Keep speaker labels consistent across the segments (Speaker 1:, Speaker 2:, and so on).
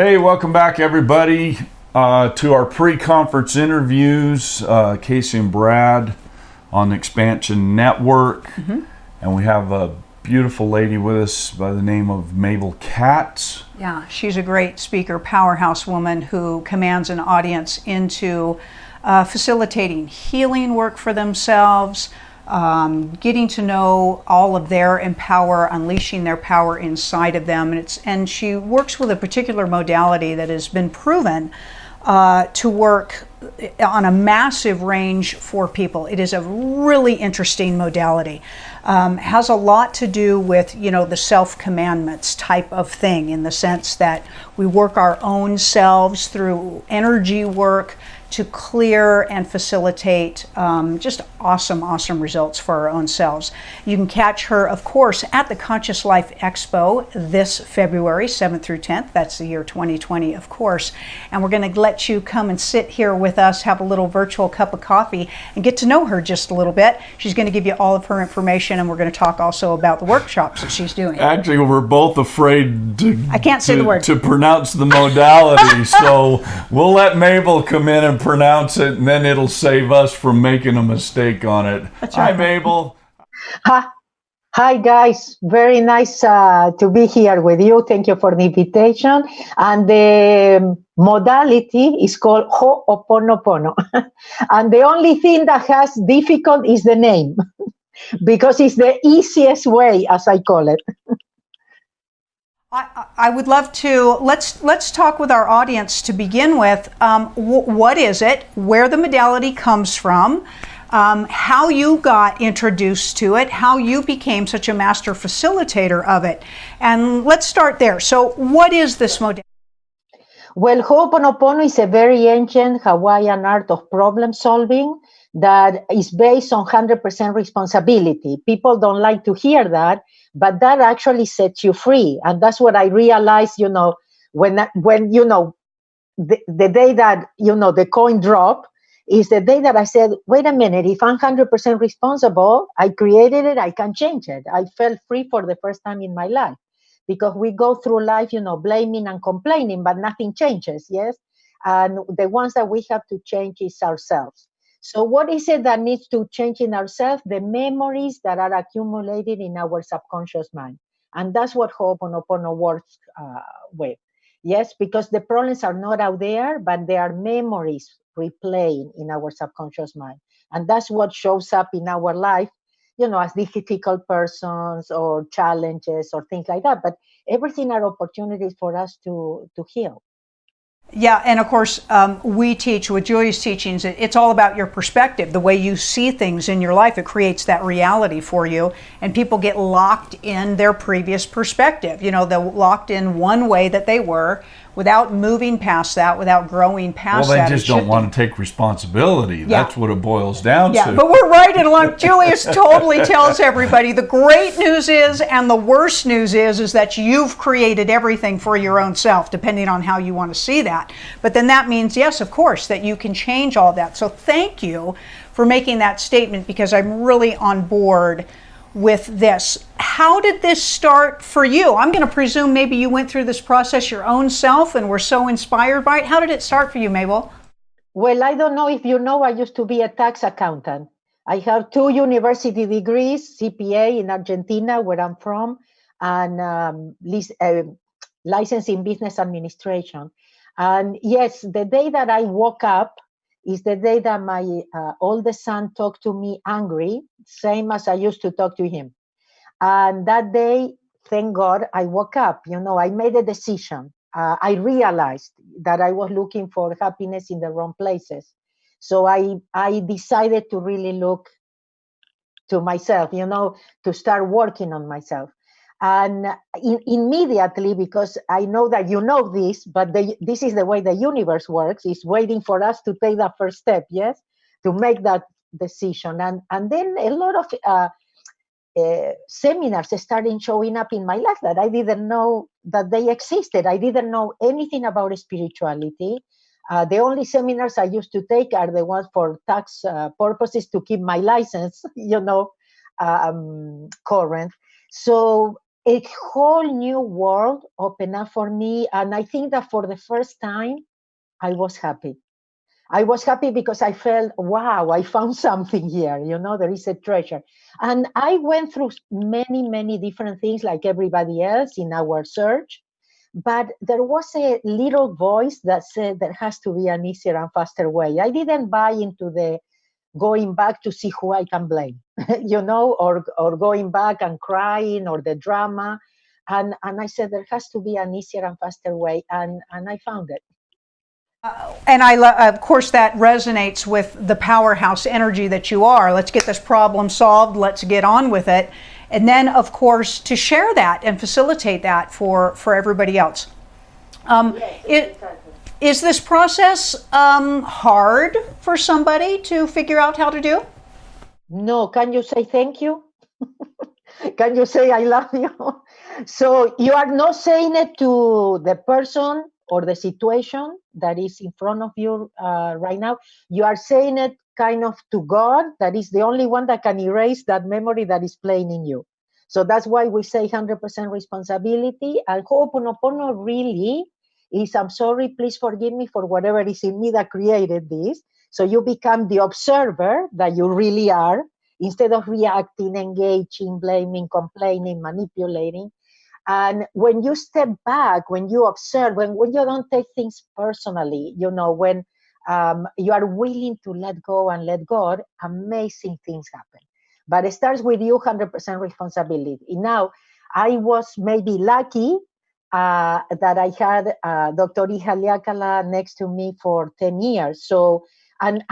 Speaker 1: Hey, welcome back everybody to our pre-conference interviews, Casey and Brad on the Xpnsion network. And we have a beautiful lady with us by the name of Mabel Katz.
Speaker 2: Yeah, she's a great speaker, powerhouse woman who commands an audience into facilitating healing work for themselves, getting to know all of their power, unleashing their power inside of them. And she works with a particular modality that has been proven to work on a massive range for people. It is a really interesting modality. Has a lot to do with, the self-commandments type of thing, in the sense that we work our own selves through energy work to clear and facilitate just awesome results for our own selves. You can catch her, of course, at the Conscious Life Expo this February 7th through 10th. That's the year 2020, of course. And we're going to let you come and sit here with us, have a little virtual cup of coffee, and get to know her just a little bit. She's going to give you all of her information, and we're going to talk also about the workshops that she's doing.
Speaker 1: Actually, we're both afraid
Speaker 2: I can't say the word.
Speaker 1: to pronounce the modality, so we'll let Mabel come in and pronounce it, and then it'll save us from making a mistake on it.
Speaker 2: That's right.
Speaker 1: Hi, Mabel.
Speaker 3: Hi, guys. Very nice to be here with you. Thank you for the invitation. And the modality is called Ho'oponopono. And the only thing that has difficult is the name, because it's the easiest way, as I call it.
Speaker 2: I would love to, let's talk with our audience to begin with. What is it, where the modality comes from, how you got introduced to it, how you became such a master facilitator of it. And let's start there. So what is this modality?
Speaker 3: Well, Ho'oponopono is a very ancient Hawaiian art of problem solving that is based on 100% responsibility. People don't like to hear that, but that actually sets you free. And that's what I realized, when the day that, the coin dropped is the day that I said, wait a minute, if I'm 100% responsible, I created it, I can change it. I felt free for the first time in my life, because we go through life, blaming and complaining, but nothing changes, yes? And the ones that we have to change is ourselves. So what is it that needs to change in ourselves? The memories that are accumulated in our subconscious mind. And that's what Ho'oponopono works with. Yes, because the problems are not out there, but they are memories replaying in our subconscious mind. And that's what shows up in our life, as difficult persons or challenges or things like that. But everything are opportunities for us to heal.
Speaker 2: Yeah, and of course, we teach with Julia's teachings, it's all about your perspective, the way you see things in your life. It creates that reality for you, and people get locked in their previous perspective. They're locked in one way that they were without moving past that, without growing past that.
Speaker 1: Well, they just don't want to take responsibility.
Speaker 2: Yeah.
Speaker 1: That's what it boils down to.
Speaker 2: Yeah, but we're right along. Julius totally tells everybody the great news is, and the worst news is that you've created everything for your own self, depending on how you want to see that. But then that means, yes, of course, that you can change all that. So thank you for making that statement, because I'm really on board with this. How did this start for you? I'm going to presume maybe you went through this process your own self and were so inspired by it. How did it start for you, Mabel?
Speaker 3: Well, I don't know if you know, I used to be a tax accountant. I have 2 university degrees, CPA in Argentina, where I'm from, and license in business administration. And yes, the day that I woke up is the day that my oldest son talked to me angry, same as I used to talk to him. And that day, thank God, I woke up. I made a decision. I realized that I was looking for happiness in the wrong places. So I decided to really look to myself, to start working on myself. And immediately, because I know that you know this, but this is the way the universe works, is waiting for us to take that first step, yes, to make that decision. And then a lot of seminars started showing up in my life that I didn't know that they existed. I didn't know anything about spirituality. The only seminars I used to take are the ones for tax purposes to keep my license, current. So a whole new world opened up for me. And I think that for the first time, I was happy. I was happy because I felt, wow, I found something here. There is a treasure. And I went through many, many different things like everybody else in our search. But there was a little voice that said there has to be an easier and faster way. I didn't buy into the going back to see who I can blame, or going back and crying or the drama. And I said there has to be an easier and faster way. And I found it.
Speaker 2: And of course, that resonates with the powerhouse energy that you are. Let's get this problem solved. Let's get on with it. And then, of course, to share that and facilitate that for everybody else. Is this process hard for somebody to figure out how to do?
Speaker 3: No. Can you say thank you? Can you say I love you? So you are not saying it to the person or the situation that is in front of you right now. You are saying it kind of to God, that is the only one that can erase that memory that is playing in you. So that's why we say 100% responsibility. And Ho'oponopono really is, I'm sorry, please forgive me for whatever is in me that created this. So you become the observer that you really are, instead of reacting, engaging, blaming, complaining, manipulating. And when you step back, when you observe, when you don't take things personally, when you are willing to let go and let God, amazing things happen. But it starts with you, 100% responsibility. Now, I was maybe lucky that I had Dr. Ihaliakala next to me for 10 years. So, and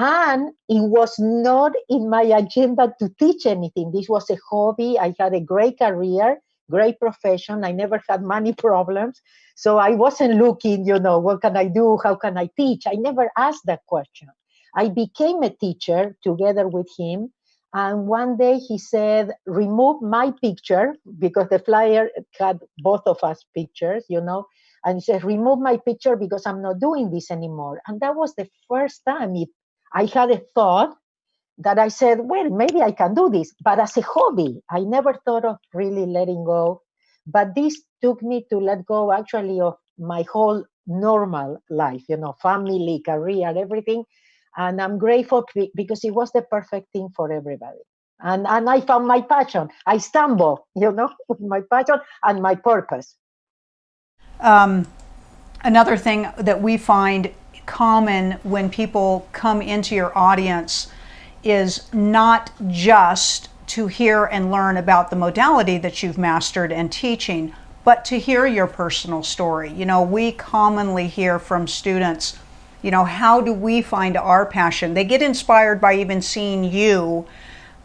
Speaker 3: it was not in my agenda to teach anything. This was a hobby. I had a great career, great profession. I never had money problems. So I wasn't looking, what can I do? How can I teach? I never asked that question. I became a teacher together with him. And one day he said, remove my picture, because the flyer had both of us pictures, and he said, remove my picture because I'm not doing this anymore. And that was the first time I had a thought that I said, well, maybe I can do this, but as a hobby. I never thought of really letting go. But this took me to let go actually of my whole normal life, family, career, everything. And I'm grateful because it was the perfect thing for everybody. And I found my passion. I stumble, with my passion and my purpose.
Speaker 2: Another thing that we find common when people come into your audience is not just to hear and learn about the modality that you've mastered and teaching, but to hear your personal story. We commonly hear from students, how do we find our passion? They get inspired by even seeing you,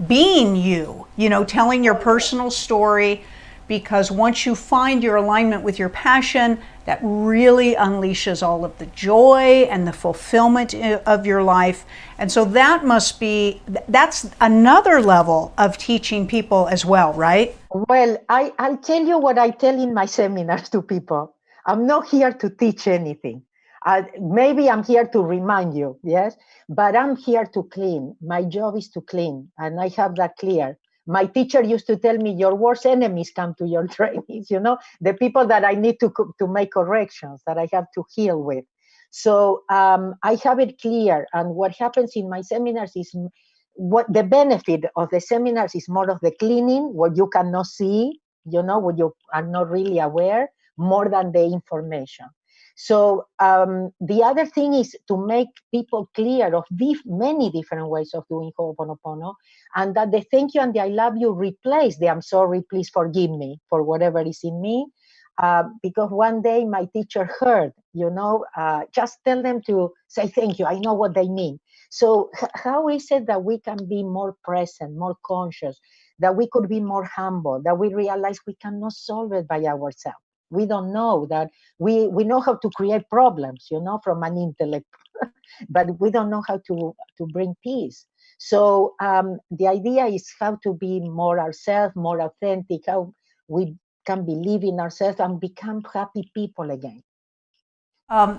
Speaker 2: being you, telling your personal story, because once you find your alignment with your passion, that really unleashes all of the joy and the fulfillment of your life. And so that's another level of teaching people as well, right?
Speaker 3: Well, I'll tell you what I tell in my seminars to people. I'm not here to teach anything. Maybe I'm here to remind you, yes, but I'm here to clean. My job is to clean, and I have that clear. My teacher used to tell me, your worst enemies come to your trainings, the people that I need to make corrections, that I have to heal with. So I have it clear. And what happens in my seminars is, what the benefit of the seminars is more of the cleaning, what you cannot see, what you are not really aware, more than the information. So the other thing is to make people clear of many different ways of doing Ho'oponopono, and that the thank you and the I love you replace the I'm sorry, please forgive me for whatever is in me. Because one day my teacher heard, just tell them to say thank you. I know what they mean. So how is it that we can be more present, more conscious, that we could be more humble, that we realize we cannot solve it by ourselves? We don't know that we know how to create problems, from an intellect, but we don't know how to bring peace. So the idea is how to be more ourselves, more authentic, how we can believe in ourselves and become happy people again.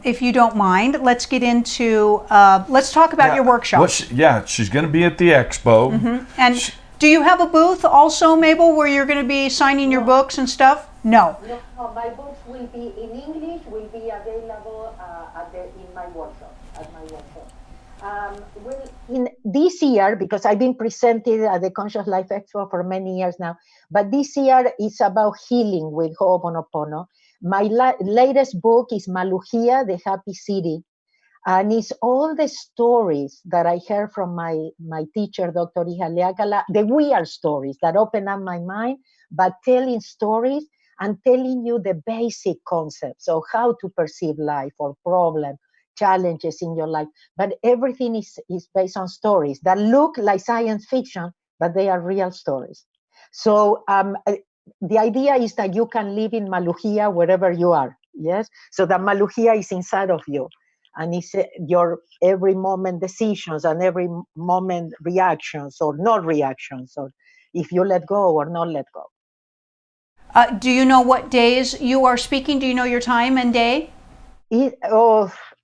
Speaker 2: If you don't mind, let's get into, let's talk about your workshop.
Speaker 1: She's going to be at the expo.
Speaker 2: Mm-hmm. And Do you have a booth also, Mabel, where you're going to be signing your books and stuff? No.
Speaker 3: No, my books will be in English, will be available in my workshop, at my workshop. In this year, because I've been presented at the Conscious Life Expo for many years now, but this year is about healing with Ho'oponopono. My latest book is Maluhia, the Happy City. And it's all the stories that I heard from my teacher, Dr. Ihaleakala, the weird stories that open up my mind, but telling stories and telling you the basic concepts of how to perceive life or problems, challenges in your life. But everything is based on stories that look like science fiction, but they are real stories. So the idea is that you can live in Maluhia wherever you are, yes? So that Maluhia is inside of you. And it's your every moment decisions and every moment reactions or not reactions, or if you let go or not let go.
Speaker 2: Do you know what days you are speaking? Do you know your time and day?
Speaker 3: Okay,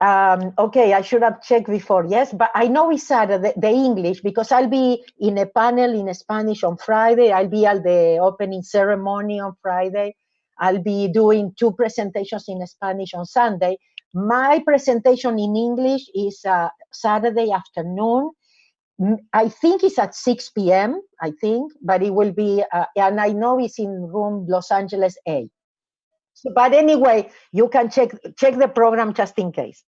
Speaker 3: I should have checked before, yes, but I know it's Saturday, the English, because I'll be in a panel in Spanish on Friday. I'll be at the opening ceremony on Friday. I'll be doing 2 presentations in Spanish on Sunday. My presentation in English is Saturday afternoon. I think it's at 6 p.m., I think, but it will be, and I know it's in room Los Angeles A. So, but anyway, you can check the program just in case.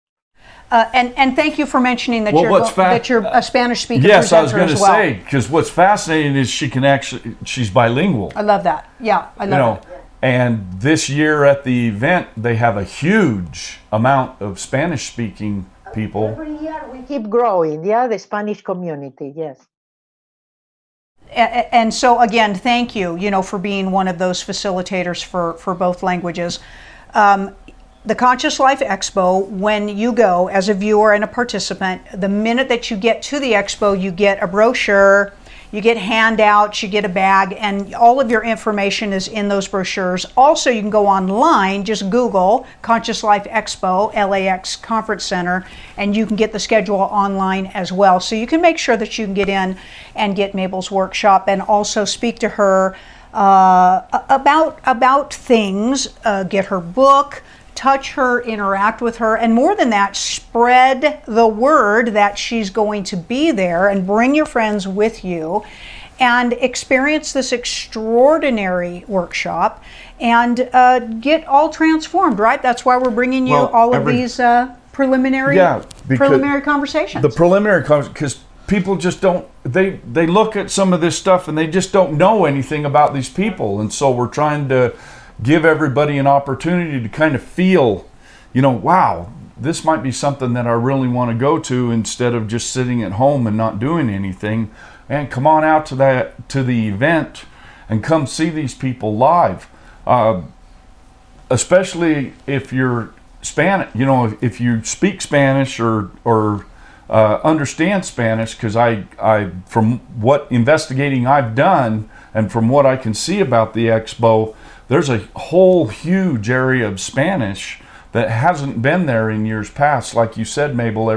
Speaker 2: And thank you for mentioning that
Speaker 1: that
Speaker 2: you're a Spanish speaker.
Speaker 1: Yes, I was going to
Speaker 2: well.
Speaker 1: say, because what's fascinating is she's bilingual.
Speaker 2: I love that. Yeah, I love it.
Speaker 1: And this year at the event, they have a huge amount of Spanish-speaking people.
Speaker 3: Every year we keep growing, the Spanish community, yes.
Speaker 2: And so again, thank you, for being one of those facilitators for both languages. The Conscious Life Expo, when you go as a viewer and a participant, the minute that you get to the expo, you get a brochure, you get handouts, you get a bag, and all of your information is in those brochures. Also, you can go online, just Google Conscious Life Expo, LAX Conference Center, and you can get the schedule online as well. So you can make sure that you can get in and get Mabel's workshop and also speak to her about things, get her book, touch her, interact with her, and more than that, spread the word that she's going to be there, and bring your friends with you and experience this extraordinary workshop and get all transformed, right? That's why we're bringing you all of these preliminary conversations.
Speaker 1: The preliminary conversations, because people just don't, they look at some of this stuff and they just don't know anything about these people, and so we're trying to give everybody an opportunity to kind of feel, wow, this might be something that I really want to go to, instead of just sitting at home and not doing anything. And come on out to the event and come see these people live. Especially if you're Spanish, if you speak Spanish or understand Spanish, because I from what investigating I've done and from what I can see about the expo, there's a whole huge area of Spanish that hasn't been there in years past. Like you said, Mabel,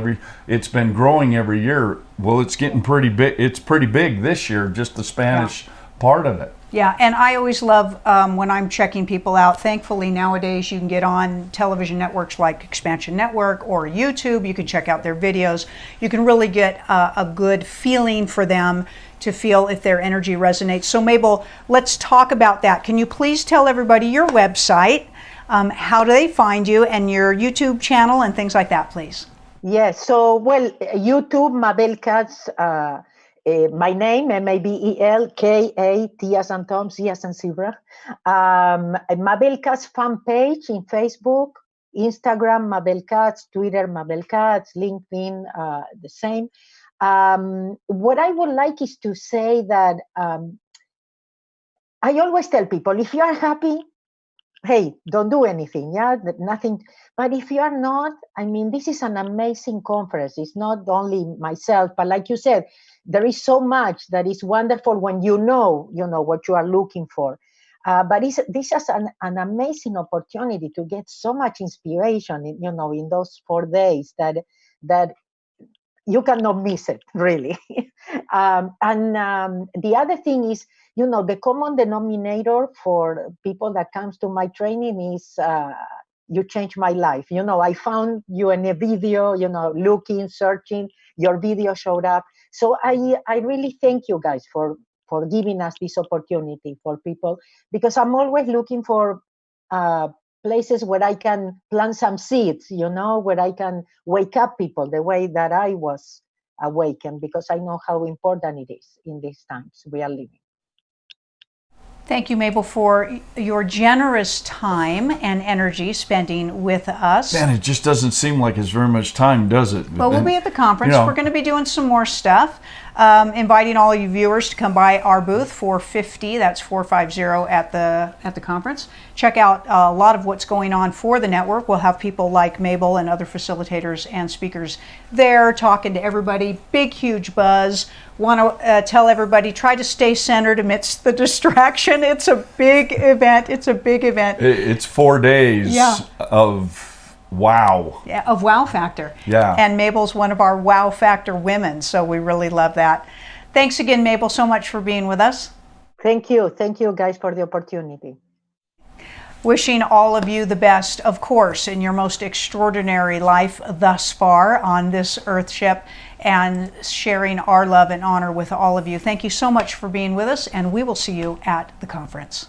Speaker 1: it's been growing every year. Well, it's getting pretty big. It's pretty big this year, just the Spanish part of it.
Speaker 2: Yeah, and I always love when I'm checking people out. Thankfully, nowadays you can get on television networks like Xpnsion Network or YouTube. You can check out their videos. You can really get a good feeling for them, to feel if their energy resonates. So Mabel, let's talk about that. Can you please tell everybody your website, how do they find you, and your YouTube channel and things like that, please?
Speaker 3: Yes, so, YouTube, Mabel Katz, my name, Mabel, K-A-T as in Tom, Z as in zebra. Mabel Katz fan page in Facebook, Instagram, Mabel Katz, Twitter, Mabel Katz, LinkedIn, the same. What I would like is to say that I always tell people, if you are happy, hey, don't do anything, nothing. But if you are not, this is an amazing conference. It's not only myself, but like you said, there is so much that is wonderful when you know what you are looking for. But this is an amazing opportunity to get so much inspiration, in those 4 days that you cannot miss it, really. The other thing is, the common denominator for people that comes to my training is, you changed my life. I found you in a video, looking, searching, your video showed up. So I really thank you guys for giving us this opportunity for people, because I'm always looking for places where I can plant some seeds, where I can wake up people the way that I was awakened, because I know how important it is in these times we are living.
Speaker 2: Thank you, Mabel, for your generous time and energy spending with us.
Speaker 1: Man, it just doesn't seem like it's very much time, does it?
Speaker 2: Well, we'll be at the conference. We're going to be doing some more stuff. Inviting all you viewers to come by our booth, 450, that's 450 at the conference. Check out a lot of what's going on for the network. We'll have people like Mabel and other facilitators and speakers there talking to everybody. Big, huge buzz. Want to tell everybody, try to stay centered amidst the distraction. It's a big event.
Speaker 1: It's 4 days of wow.
Speaker 2: Yeah, of wow factor.
Speaker 1: Yeah.
Speaker 2: And Mabel's one of our wow factor women, so we really love that. Thanks again, Mabel, so much for being with us.
Speaker 3: Thank you guys for the opportunity.
Speaker 2: Wishing all of you the best, of course, in your most extraordinary life thus far on this Earth ship, and sharing our love and honor with all of you. Thank you so much for being with us, and we will see you at the conference.